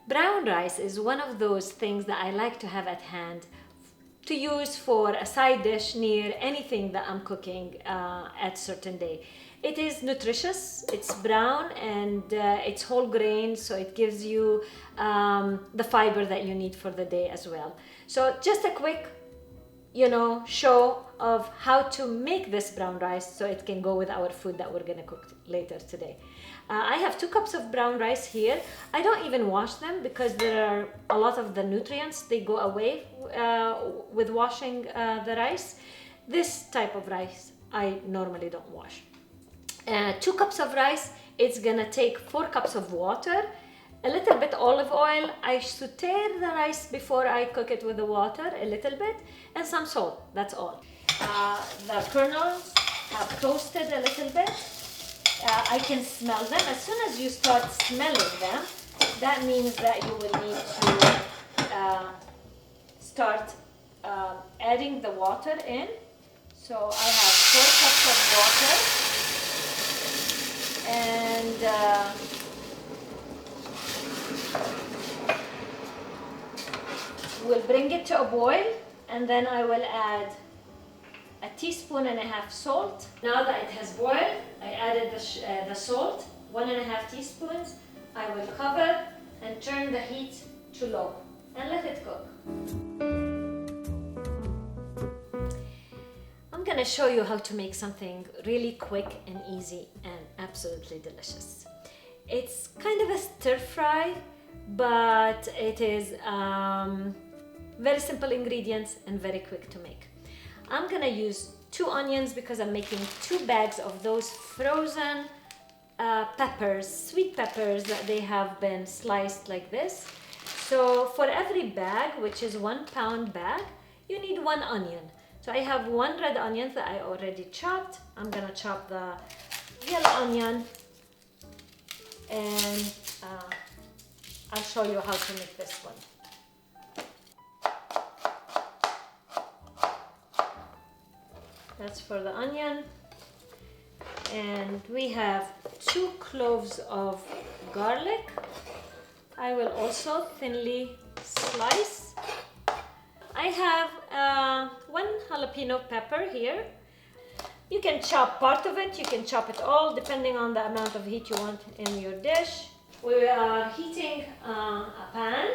Brown rice is one of those things that I like to have at hand to use for a side dish near anything that I'm cooking at certain day. It is nutritious, it's brown, and it's whole grain, so it gives you the fiber that you need for the day as well. So just a quick, show of how to make this brown rice so it can go with our food that we're gonna cook later today. I have 2 cups of brown rice here. I don't even wash them because there are a lot of the nutrients, they go away with washing the rice. This type of rice I normally don't wash. 2 cups of rice, it's gonna take 4 cups of water, a little bit olive oil. I saute the rice before I cook it with the water a little bit, and some salt, that's all. The kernels have toasted a little bit. I can smell them. As soon as you start smelling them, that means that you will need to start adding the water in. So I have 4 cups of water, and we'll bring it to a boil, and then I will add a teaspoon and a half salt. Now that it has boiled, I added the salt, 1.5 teaspoons. I will cover and turn the heat to low and let it cook. I'm gonna show you how to make something really quick and easy and absolutely delicious. It's kind of a stir fry, but it is very simple ingredients and very quick to make. I'm gonna use 2 onions because I'm making 2 bags of those frozen peppers, sweet peppers that they have been sliced like this. So for every bag, which is 1 pound bag, you need 1 onion. So I have 1 red onion that I already chopped. I'm gonna chop the yellow onion, and I'll show you how to make this one. That's for the onion. And we have 2 cloves of garlic. I will also thinly slice. I have 1 jalapeno pepper here. You can chop part of it, you can chop it all, depending on the amount of heat you want in your dish. We are heating a pan.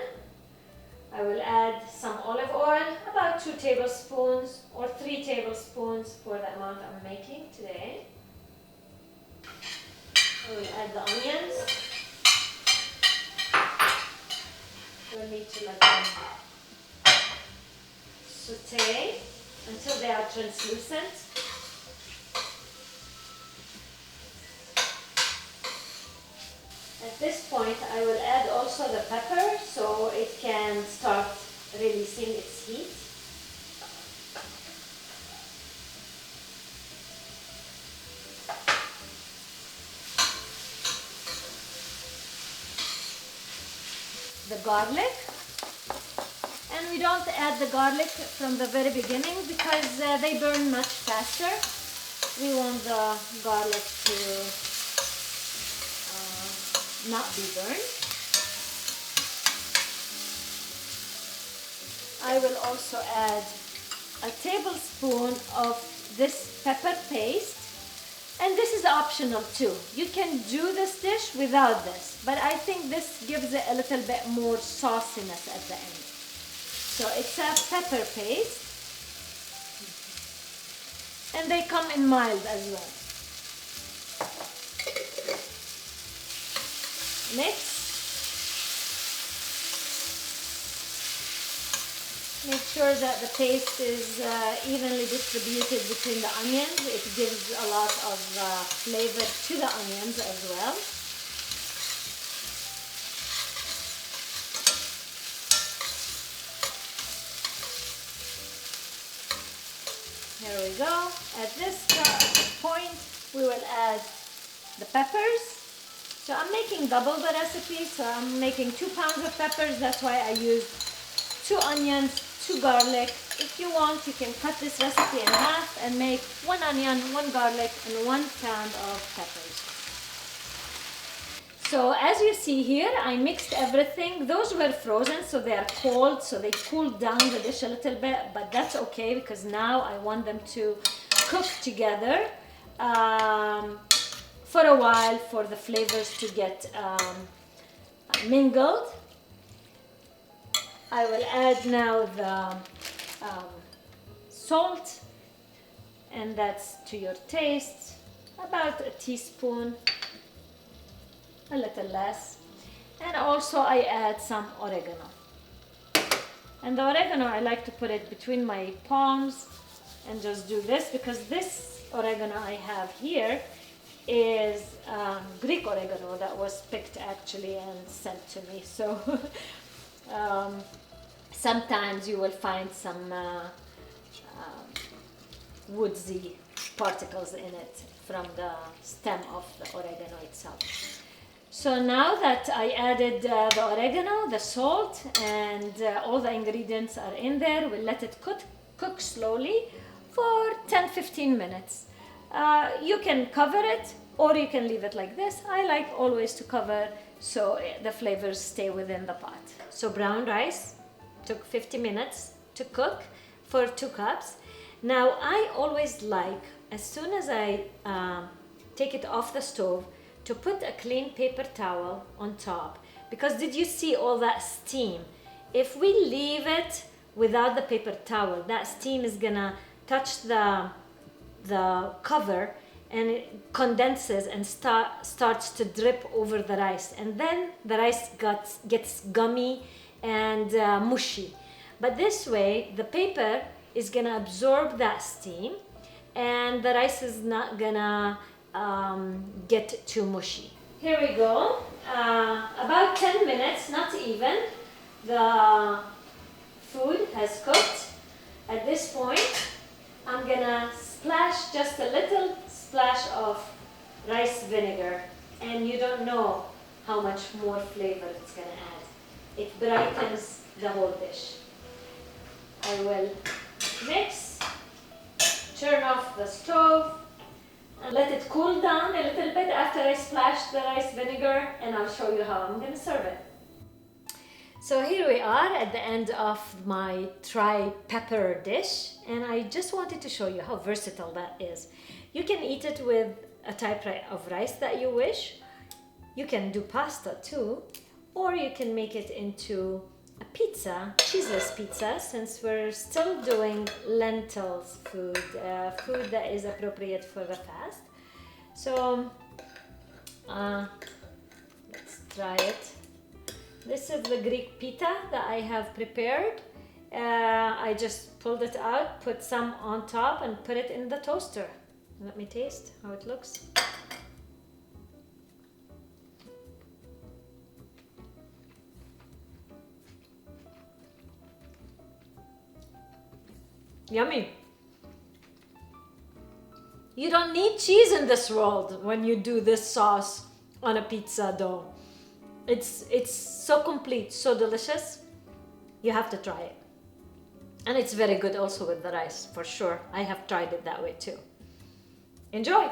I will add some olive oil, about 2 tablespoons or 3 tablespoons for the amount I'm making today. I will add the onions. We'll need to let them saute until they are translucent. At this point, I will add also the pepper so it can start releasing its heat. The garlic, and we don't add the garlic from the very beginning because they burn much faster. We want the garlic to not be burned. I will also add a tablespoon of this pepper paste, and this is optional too. You can do this dish without this, but I think this gives it a little bit more sauciness at the end. So it's a pepper paste, and they come in mild as well. Mix. Make sure that the paste is evenly distributed between the onions. It gives a lot of flavor to the onions as well. Here we go. At this point, we will add the peppers. So I'm making double the recipe, so I'm making 2 pounds of peppers. That's why I used 2 onions, 2 garlic. If you want, you can cut this recipe in half and make 1 onion, 1 garlic, and 1 pound of peppers. So as you see here, I mixed everything. Those were frozen, so they are cold, so they cooled down the dish a little bit, but that's okay because now I want them to cook together for a while for the flavors to get mingled. I will add now the salt, and that's to your taste, about a teaspoon, a little less. And also I add some oregano. And the oregano, I like to put it between my palms and just do this, because this oregano I have here is Greek oregano that was picked actually and sent to me. So sometimes you will find some woodsy particles in it from the stem of the oregano itself. So now that I added the oregano, the salt, and all the ingredients are in there, we'll let it cook slowly for 10-15 minutes. You can cover it or you can leave it like this. I like always to cover so the flavors stay within the pot. So brown rice took 50 minutes to cook for 2 cups. Now I always like, as soon as I take it off the stove, to put a clean paper towel on top, because did you see all that steam? If we leave it without the paper towel, that steam is gonna touch the cover and it condenses and starts to drip over the rice, and then the rice gets gummy and mushy. But this way the paper is gonna absorb that steam and the rice is not gonna get too mushy. Here we go. About 10 minutes, not even. The food has cooked. At this point, I'm gonna splash just a little splash of rice vinegar, and you don't know how much more flavor it's gonna add. It brightens the whole dish. I will mix, turn off the stove, and let it cool down a little bit after I splash the rice vinegar, and I'll show you how I'm going to serve it. So here we are at the end of my tri-pepper dish, and I just wanted to show you how versatile that is. You can eat it with a type of rice that you wish. You can do pasta too, or you can make it into a pizza, cheeseless pizza, since we're still doing lentils food, food that is appropriate for the fast. So let's try it. This is the Greek pita that I have prepared. I just pulled it out, put some on top, and put it in the toaster. Let me taste how it looks. Yummy. You don't need cheese in this world when you do this sauce on a pizza dough. It's so complete, so delicious. You have to try it. And it's very good also with the rice, for sure. I have tried it that way too. Enjoy!